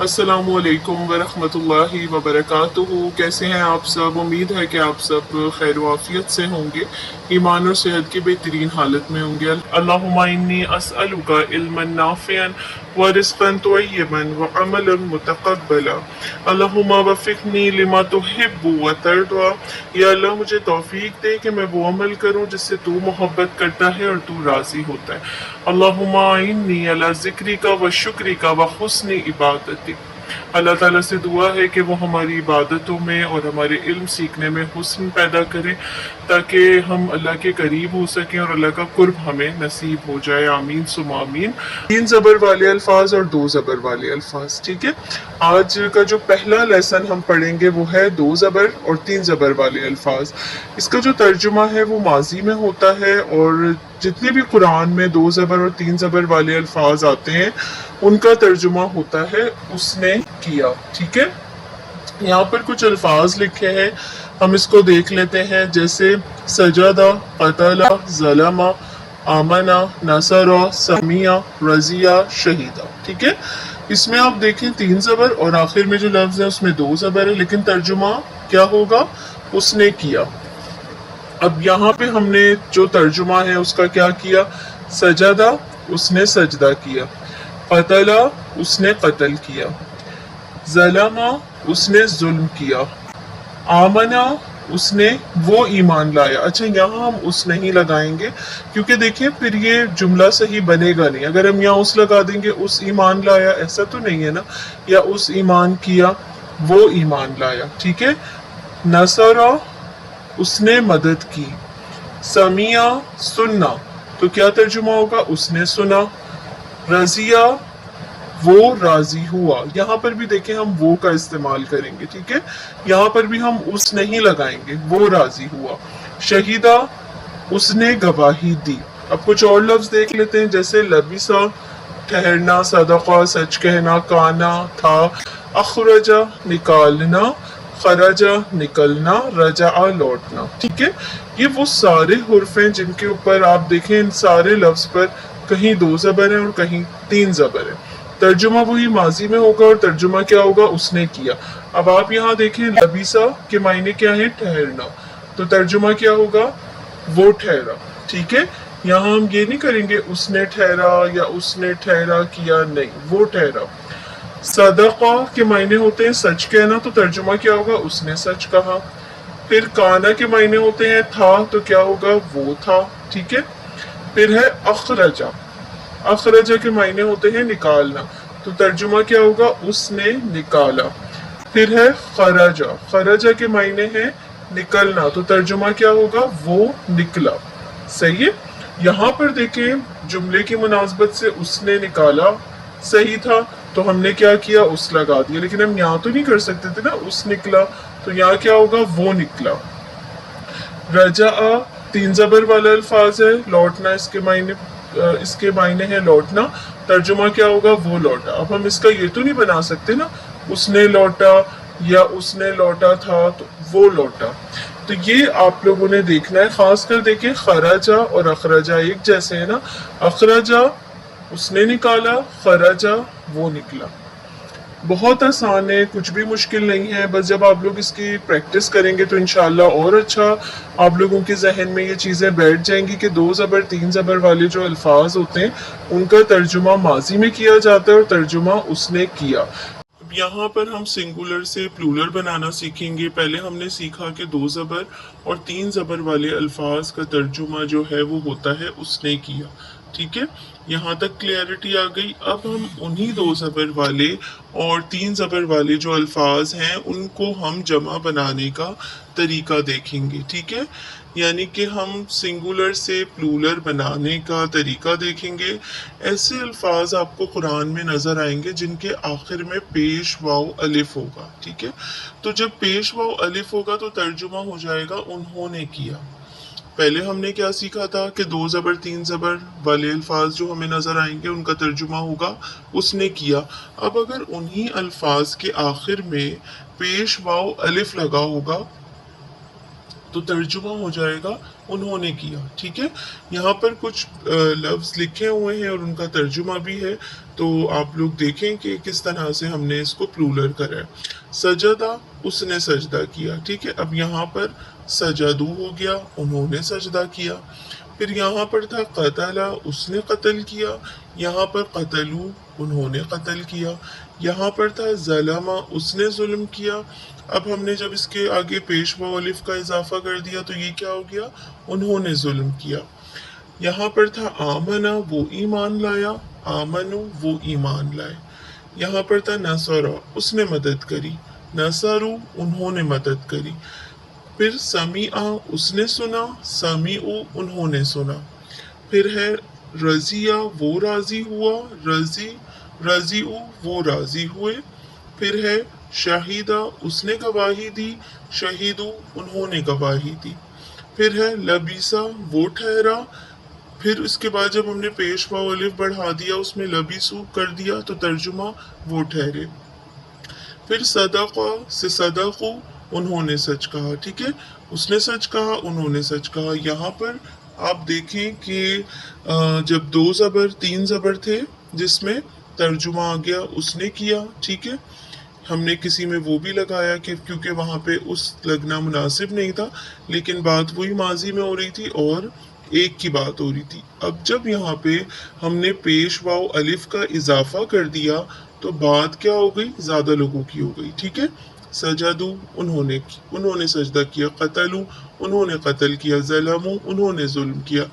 अस्सलाम वालेकुम वरहमतुल्लाहि वबरकातुहू। कैसे हैं आप सब? उम्मीद है कि आप सब खैर वाफियत से होंगे, ईमान और सेहत की बेहतरीन हालत में होंगे। अल्लाहुम्मा इन्नी अस्अलुका इल्मन नाफ़िअन व रिज़्क़न तय्यिबन व अमलन मुतक़ब्बला। अल्लाहुम्मा वफ़िक़नी लिमा तुहिब्बु व तर्दा। या अल्लाह मुझे तौफीक दे कि मैं वो अमल करूं जिससे तू मोहब्बत करता है और तू राज़ी होता है। अल्लाहुम्मा इन्नी अला ज़िक्रिका व शुक्रिका व हुस्नि इबादती। अल्लाह ताला से दुआ है कि वो हमारी इबादतों में और हमारे इल्म सीखने में हुस्न पैदा करे, ताकि हम अल्लाह के करीब हो सकें और अल्लाह का कुर्ब हमें नसीब हो जाए। आमीन सुम्मा आमीन। 3 ज़बर वाले अल्फाज और 2 ज़बर वाले अल्फाज। ठीक है, आज का जो पहला लेसन हम पढ़ेंगे वो है 2 ज़बर और 3 ज़बर वाले अल्फाज। इसका जो तर्जुमा है वो माजी में होता है, और जितने भी कुरान में 2 ज़बर और 3 ज़बर वाले अल्फाज आते हैं उनका तर्जुमा होता है उसने किया। ठीक है, यहाँ पर कुछ अल्फाज लिखे हैं, हम इसको देख लेते हैं। जैसे सजदा, कतला, ज़लमा, आमना, नसरा, समिया, रजिया, शहीदा। ठीक है, इसमें आप देखें 3 ज़बर और आखिर में जो लफ्ज़ है उसमें 2 ज़बर है, लेकिन तर्जुमा क्या होगा? उसने किया। अब यहाँ पे हमने जो तर्जुमा है उसका क्या किया? सजदा, उसने सजदा किया। कतला, उसने कत्ल किया। ज़लमा, उसने जुल्म किया। आमना, उसने वो ईमान लाया। अच्छा, यहाँ हम उस नहीं लगाएंगे क्योंकि देखिए फिर ये जुमला सही बनेगा नहीं। अगर हम यहाँ उस लगा देंगे, उस ईमान लाया, ऐसा तो नहीं है ना, या उस ईमान किया, वो ईमान लाया। ठीक है, नसरा, उसने मदद की। समिया, सुनना, तो क्या तर्जुमा होगा? उसने सुना। रजिया, वो राजी हुआ। यहाँ पर भी देखें हम वो का इस्तेमाल करेंगे। ठीक है, यहाँ पर भी हम उस नहीं लगाएंगे, वो राजी हुआ। शहीदा, उसने गवाही दी। अब कुछ और लफ्ज देख लेते हैं, जैसे लबिसा, ठहरना, सदका, सच कहना, काना, था। अखरजा, निकालना, खरजा, निकलना, रजा, लौटना। ठीक है, ये वो सारे हुर्फ हैं जिनके ऊपर आप देखें इन सारे लफ्ज पर कहीं 2 ज़बर है और कहीं 3 ज़बर है। तर्जुमा वही माजी में होगा और तर्जुमा क्या होगा? उसने किया। अब आप यहाँ देखें, लबीसा के मायने क्या है? ठहरना, तो तर्जुमा क्या होगा? वो ठहरा। ठीक है, यहाँ हम ये नहीं करेंगे उसने ठहरा या उसने ठहरा किया, नहीं, वो ठहरा। सदका के मायने होते हैं सच कहना, तो तर्जुमा क्या होगा? उसने सच कहा। फिर काना के मायने होते हैं था, तो क्या होगा? वो था। ठीक है, फिर है अखरजा। अखरजा के मायने होते हैं निकालना, तो तर्जुमा क्या होगा? उसने निकाला। फिर है खरजा। खरजा के मायने हैं निकलना, तो तर्जुमा क्या होगा? वो निकला। सही है, यहाँ पर देखें जुमले की मुनासबत से उसने निकाला सही था, तो हमने क्या किया? उस लगा दिया। लेकिन हम यहाँ तो नहीं कर सकते थे ना, उस निकला, तो यहाँ क्या होगा? वो निकला। रजा 3 ज़बर वाला अल्फाज है, लौटना इसके मायने है लौटना, तर्जुमा क्या होगा? वो लौटा। अब हम इसका ये तो नहीं बना सकते ना, उसने लौटा या उसने लौटा था, तो वो लौटा। तो ये आप लोगों ने देखना है, खासकर देखिए खराजा और अखराजा एक जैसे है ना। अखराजा उसने निकाला, खराजा वो निकला। बहुत आसान है, कुछ भी मुश्किल नहीं है। बस जब आप लोग इसकी प्रैक्टिस करेंगे तो इंशाल्लाह और अच्छा आप लोगों के जहन में ये चीज़ें बैठ जाएंगी कि 2 ज़बर 3 ज़बर वाले जो अल्फाज होते हैं उनका तर्जुमा माजी में किया जाता है और तर्जुमा उसने किया। अब यहाँ पर हम सिंगुलर से प्लूरल बनाना सीखेंगे। पहले हमने सीखा कि 2 ज़बर और 3 ज़बर वाले अल्फाज का तर्जुमा जो है वो होता है उसने किया। ठीक है, यहाँ तक क्लियरिटी आ गई। अब हम उन्हीं 2 ज़बर वाले और 3 ज़बर वाले जो अल्फाज हैं उनको हम जमा बनाने का तरीका देखेंगे। ठीक है, यानी कि हम सिंगुलर से प्लूरल बनाने का तरीका देखेंगे। ऐसे अल्फाज आपको कुरान में नज़र आएंगे जिनके आखिर में पेश वाव अलिफ होगा। ठीक है, तो जब पेश वाव अलिफ होगा तो तर्जुमा हो जाएगा उन्होंने किया। पहले हमने क्या सीखा था कि 2 ज़बर 3 ज़बर वाले अल्फाज जो हमें नज़र आएंगे उनका तर्जुमा होगा उसने किया। अब अगर उन्हीं अल्फाज के आखिर में पेश वाव अलिफ लगा होगा तो तर्जुमा हो जाएगा उन्होंने किया। ठीक है, यहाँ पर कुछ लफ्ज लिखे हुए हैं और उनका तर्जुमा भी है, तो आप लोग देखें कि किस तरह से हमने इसको प्लूरल करा है। सजदा, उसने सजदा किया। ठीक है, अब यहाँ पर सजदू हो गया, उन्होंने सजदा किया। फिर यहाँ पर था कतला, उसने कत्ल किया। यहाँ पर कतलू, उन्होंने कत्ल किया। यहाँ पर था ज़लमा, उसने जुल्म किया। अब हमने जब इसके आगे पेश व अलिफ का इजाफा कर दिया तो ये क्या हो गया, उन्होंने जुल्म किया। यहाँ पर था आमना, वो ईमान लाया। आमनु, वो ईमान लाए। यहाँ पर था नसरा, उसने मदद करी। नसरू, उन्होंने मदद करी। फिर समीआ, उसने सुना। समीउ, उन्होंने सुना। फिर है रजिया, वो राजी हुआ। रजीउ, वो राजी हुए। फिर है शाहिदा, उसने गवाही दी। शहीदू, उन्होंने गवाही दी। फिर है लबीसा, वो ठहरा। फिर उसके बाद जब हमने पेश व अलिफ बढ़ा दिया, उसमें लबीसू कर दिया, तो तर्जुमा वो ठहरे। फिर सदका से सदकू, उन्होंने सच कहा। ठीक है, उसने सच कहा, उन्होंने सच कहा। यहाँ पर आप देखें कि जब 2 ज़बर 3 ज़बर थे, जिसमें तर्जुमा आ गया उसने किया। ठीक है, हमने किसी में वो भी लगाया कि क्योंकि वहाँ पे उस लगना मुनासिब नहीं था, लेकिन बात वही माजी में हो रही थी और एक की बात हो रही थी। अब जब यहाँ पे हमने पेश वाव अलिफ का इजाफा कर दिया तो बात क्या हो गई, ज़्यादा लोगों की हो गई। ठीक है, सजदू, उन्होंने सजदा किया। कतलू, उन्होंने कत्ल किया। ज़लमू, उन्होंने जुल्म किया।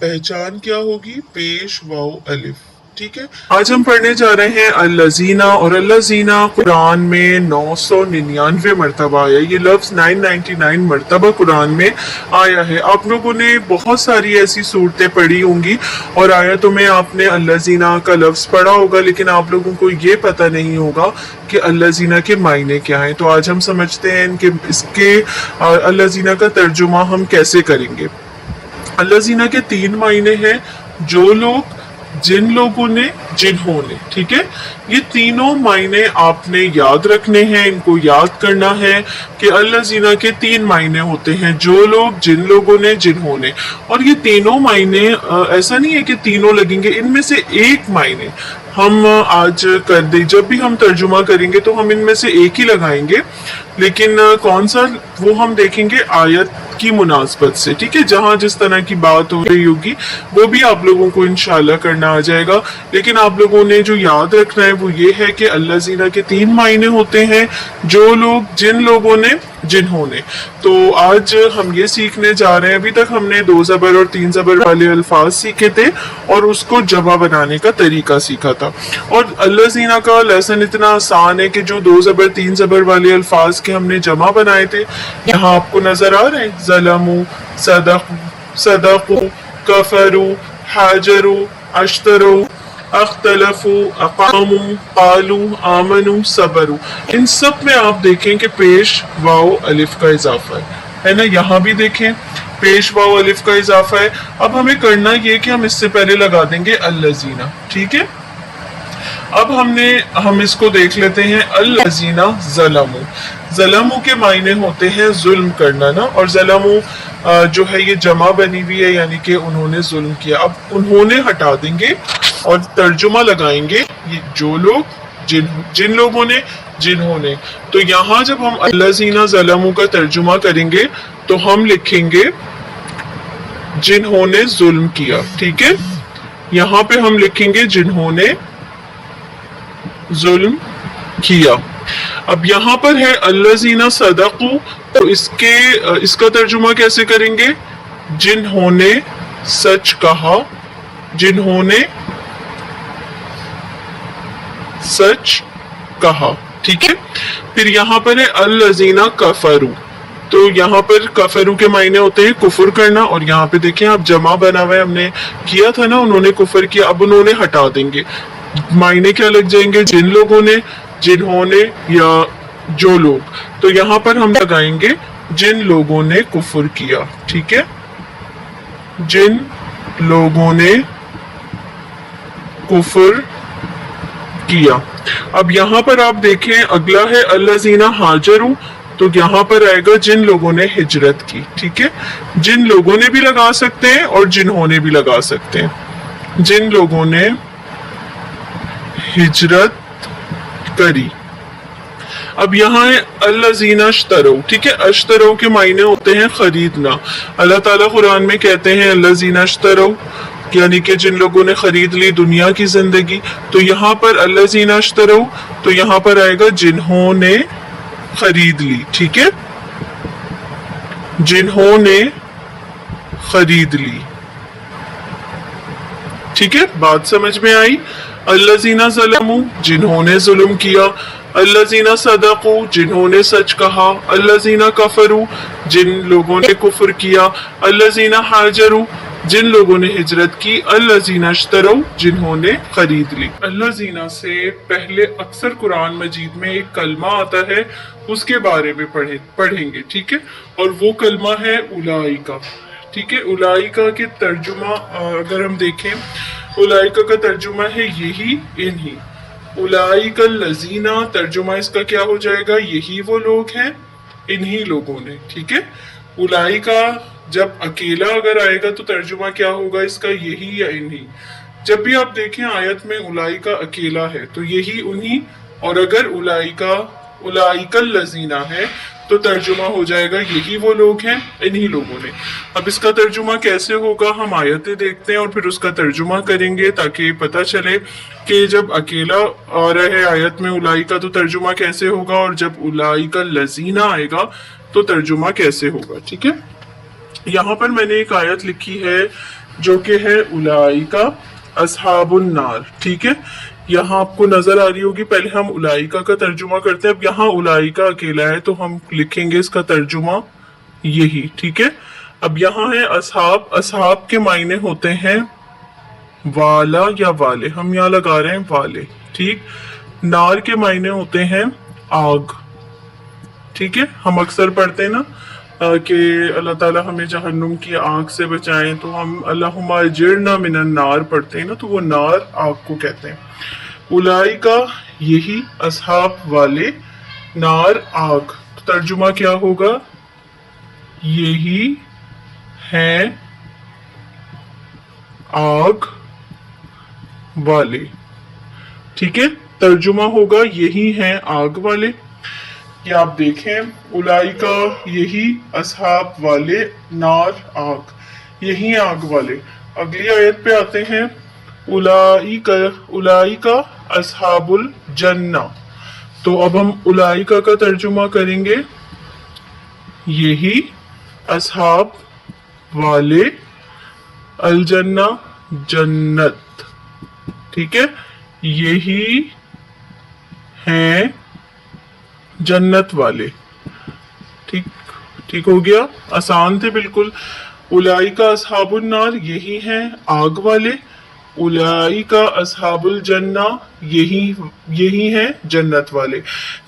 पहचान क्या होगी, पेश वाव अलिफ। ठीक है, आज हम पढ़ने जा रहे हैं अल्लज़ीना, और अल्लज़ीना कुरान में 999 मरतबा आया। ये लफ्ज़ 999 मरतबा कुरान में आया है। आप लोगों ने बहुत सारी ऐसी सूरतें पढ़ी होंगी और आयतों में आपने अल्लज़ीना का लफ्ज़ पढ़ा होगा, लेकिन आप लोगों को ये पता नहीं होगा कि अल्लज़ीना के मायने क्या हैं। तो आज हम समझते हैं कि इसके अल्लज़ीना का तर्जुमा हम कैसे करेंगे। अल्लज़ीना के 3 मायने हैं, जो लोग, जिन लोगों ने, जिन्होंने। ठीक है, ये तीनों मायने आपने याद रखने हैं, इनको याद करना है कि अल्लज़ीना के 3 मायने होते हैं, जो लोग, जिन लोगों ने, जिन्होंने। और ये तीनों मायने ऐसा नहीं है कि तीनों लगेंगे, इनमें से एक मायने हम आज कर दे। जब भी हम तर्जुमा करेंगे तो हम इनमें से एक ही लगाएंगे, लेकिन कौन सा वो हम देखेंगे आयत की मुनासबत से। ठीक है, जहां जिस तरह की बात हो रही होगी वो भी आप लोगों को इंशाल्लाह करना आ जाएगा। लेकिन आप लोगों ने जो याद रखना है वो ये है कि अल्लज़ीना के 3 मायने होते हैं, जो लोग, जिन लोगों ने, जिन्होंने। तो आज हम ये सीखने जा रहे हैं। अभी तक हमने 2 ज़बर और 3 ज़बर वाले अल्फाज सीखे थे और उसको जमा बनाने का तरीका सीखा था। और अल्लज़ीना का लेसन इतना आसान है कि जो 2 ज़बर 3 ज़बर वाले अल्फाज के हमने जमा बनाए थे, यहाँ आपको नजर आ रहे हैं। ज़लमू, सदक़ू, कफरू, हाजरू, अश्तरू, अख्तलफू, अक़ामू, क़ालू, आमनू, सबरू। इन सब में आप देखें कि पेश वाव अलिफ का इजाफा है ना। यहाँ भी देखें पेश वाव अलिफ का इजाफा है। अब हमें करना ये कि हम इससे पहले लगा देंगे अल्लज़ीना। ठीक है, अब हम इसको देख लेते हैं। अल्लज़ीना ज़लमू, ज़लमू के मायने होते हैं जुल्म करना ना, और ज़लमू जो है ये जमा बनी हुई है, यानी कि उन्होंने जुल्म किया। अब उन्होंने हटा देंगे और तर्जुमा लगाएंगे, ये जो लोग, जिन लोगों ने, जिन्होंने। तो यहाँ जब हम अल्लज़ीना ज़लमू का तर्जुमा करेंगे तो हम लिखेंगे जिन्होंने जुल्म किया। ठीक है, यहाँ पे हम लिखेंगे जिन्होंने जुल्म किया। अब यहाँ पर है अल्लज़ीना सदक़ू, तो इसका तर्जुमा कैसे करेंगे, जिन्होंने सच कहा। जिन्होंने सच कहा। ठीक है, फिर यहाँ पर है अल्लज़ीना कफरू, तो यहाँ पर कफरू के मायने होते हैं कुफर करना। और यहाँ पे देखें आप जमा बना हुआ है, हमने किया था ना, उन्होंने कुफर किया। अब उन्होंने हटा देंगे, मायने क्या लग जाएंगे, जिन लोगों ने, जिन्होंने या जो लोग। तो यहाँ पर हम लगाएंगे जिन लोगों ने कुफर किया। ठीक है, जिन लोगों ने कुफर किया। अब यहाँ पर आप देखें अगला है अल्लज़ीना हाजरू, तो यहाँ पर आएगा जिन लोगों ने हिजरत की, ठीक है। जिन लोगों ने भी लगा सकते हैं और जिन्होंने भी लगा सकते हैं। जिन लोगों ने हिजरत करी। अब यहाँ है अल्लज़ीना अश्तरौ, ठीक है। अश्तरौ के मायने होते हैं खरीदना। अल्लाह ताला कुरान में कहते हैं अल्लज़ीना अश्तरौ, यानी कि जिन लोगों ने खरीद ली दुनिया की जिंदगी। तो यहाँ पर अल्लज़ीना अश्तरौ, तो यहाँ पर आएगा जिन्होंने खरीद ली, ठीक है। जिन्होंने खरीद ली, ठीक है। बात समझ में आई। अल्लज़ीना ज़लमू, जिन्होंने जुल्म किया। अल्लज़ीना सदक़ू, जिन्होंने सच कहा। अल्लज़ीना कफरू, जिन लोगों ने कुफ्र किया। अल्लज़ीना हाजरू, जिन लोगों ने हिजरत की। अल्लज़ीना अश्तरौ, जिन्होंने खरीद ली। अल्लज़ीना से पहले अक्सर कुरान मजीद में एक कलमा आता है, उसके बारे में पढ़ेंगे, ठीक है। और वो कलमा है उलाइका, ठीक है। उलाइका के तर्जुमा अगर हम देखें, उलाइका का तर्जुमा है यही, इन्हीं। उलाइका लजीना, तर्जुमा इसका क्या हो जाएगा, यही वो लोग हैं, इन्हीं लोगों ने, ठीक है। उलाइका जब अकेला अगर आएगा तो तर्जुमा क्या होगा इसका, यही या इन्हीं। जब भी आप देखें आयत में उलाइका अकेला है तो यही उन्हीं, और अगर उलाइका लजीना है तो तर्जुमा हो जाएगा यही वो लोग हैं, इन्हीं लोगों ने। अब इसका तर्जुमा कैसे होगा, हम आयतें देखते हैं और फिर उसका तर्जुमा करेंगे ताकि पता चले कि जब अकेला आ रहा है आयत में उलाइका तो तर्जुमा कैसे होगा, और जब उलाइका लजीना आएगा तो तर्जुमा कैसे होगा, ठीक है। यहाँ पर मैंने एक आयत लिखी है जो कि है उलाइका अस्हाबुन नार, ठीक है। यहाँ आपको नजर आ रही होगी। पहले हम उलाइका का तर्जुमा करते हैं। अब यहाँ उलाइका अकेला है तो हम लिखेंगे इसका तर्जुमा यही, ठीक है। अब यहाँ है असहाब। असहाब के मायने होते हैं वाला या वाले, हम यहाँ लगा रहे हैं वाले, ठीक। नार के मायने होते हैं आग, ठीक है। हम अक्सर पढ़ते हैं ना कि अल्लाह ताला हमें जहन्नुम की आग से बचाएं, तो हम अल्लाहुम्मा अजिरना मिनन नार पढ़ते हैं ना, तो वो नार आग को कहते हैं। उलाइका यही, असहाब वाले, नार आग, तो तर्जुमा क्या होगा, यही है आग वाले, ठीक है। तर्जुमा होगा यही है आग वाले। ये आप देखें, उलाइका यही, असहाब वाले, नार आग, यही आग वाले। अगली आयत पे आते हैं, उलाइका असहाबुल जन्ना। तो अब हम उलाइका का तर्जुमा करेंगे यही असहाब वाले, अल जन्ना जन्नत, ठीक है। यही हैं जन्नत वाले, ठीक ठीक हो गया, आसान थे बिल्कुल। उलाइका अस्हाबुन नार, यही हैं आग वाले। उलाइका अस्हाबुल जन्ना, यही हैं जन्नत वाले।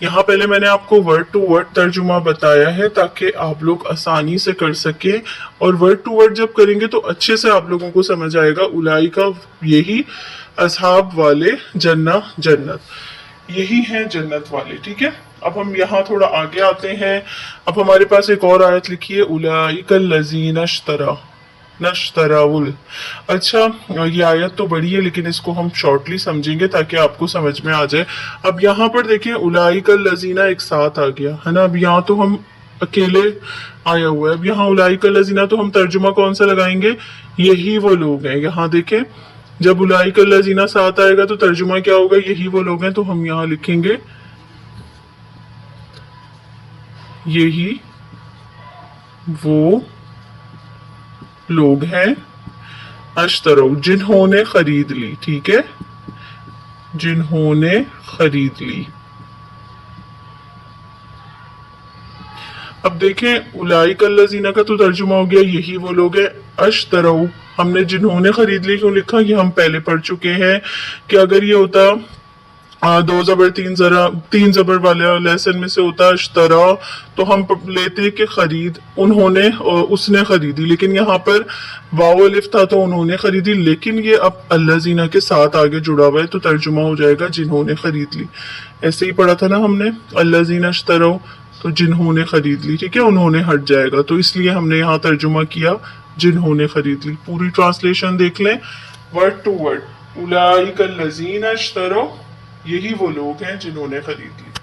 यहाँ पहले मैंने आपको वर्ड टू वर्ड तर्जुमा बताया है ताकि आप लोग आसानी से कर सके, और वर्ड टू वर्ड जब करेंगे तो अच्छे से आप लोगों को समझ आएगा। उलाइका यही, असहाब वाले, जन्ना जन्नत, यही हैं जन्नत वाले, ठीक है। अब हम यहाँ थोड़ा आगे आते हैं। अब हमारे पास एक और आयत लिखी है, उलाइकल लजीना नश्तराउल। अच्छा, ये आयत तो बड़ी है लेकिन इसको हम शॉर्टली समझेंगे ताकि आपको समझ में आ जाए। अब यहाँ पर देखें, उलाइकल लजीना एक साथ आ गया है ना। अब यहाँ तो हम अकेले आया हुआ है। अब यहाँ उलाइकल लजीना तो हम तर्जुमा कौन सा लगाएंगे, यही वो लोग हैं। यहाँ देखें, जब उलाइकल लजीना साथ आएगा तो तर्जुमा क्या होगा, यही वो लोग हैं। तो हम यहाँ लिखेंगे यही वो लोग हैं, अश्तरो, जिन्होंने खरीद ली, ठीक है, जिन्होंने खरीद ली। अब देखें, उलाइकल लजीना का तो तर्जुमा हो गया यही वो लोग हैं। अश्तरो, हमने जिन्होंने खरीद ली क्यों लिखा, ये हम पहले पढ़ चुके हैं कि अगर ये होता दो जबर तीन जबर वाले लेसन में से होता अश्तरा, तो हम लेते कि खरीद, उन्होंने और उसने खरीदी। लेकिन यहाँ पर वाव अलिफ था तो उन्होंने खरीदी, लेकिन ये अब अल्लज़ीना के साथ आगे जुड़ा हुआ है तो तर्जुमा हो जाएगा जिन्होंने खरीद ली। ऐसे ही पढ़ा था ना हमने, अल्लज़ीना अश्तरो تو جنہوں نے خرید لی، ٹھیک ہے، انہوں نے ہٹ جائے گا، تو اس لیے ہم نے یہاں ترجمہ کیا جنہوں نے خرید لی۔ پوری ٹرانسلیشن دیکھ لیں ورڈ ٹو ورڈ، اولئک الذین اشتروا، یہی وہ لوگ ہیں جنہوں نے خرید لی۔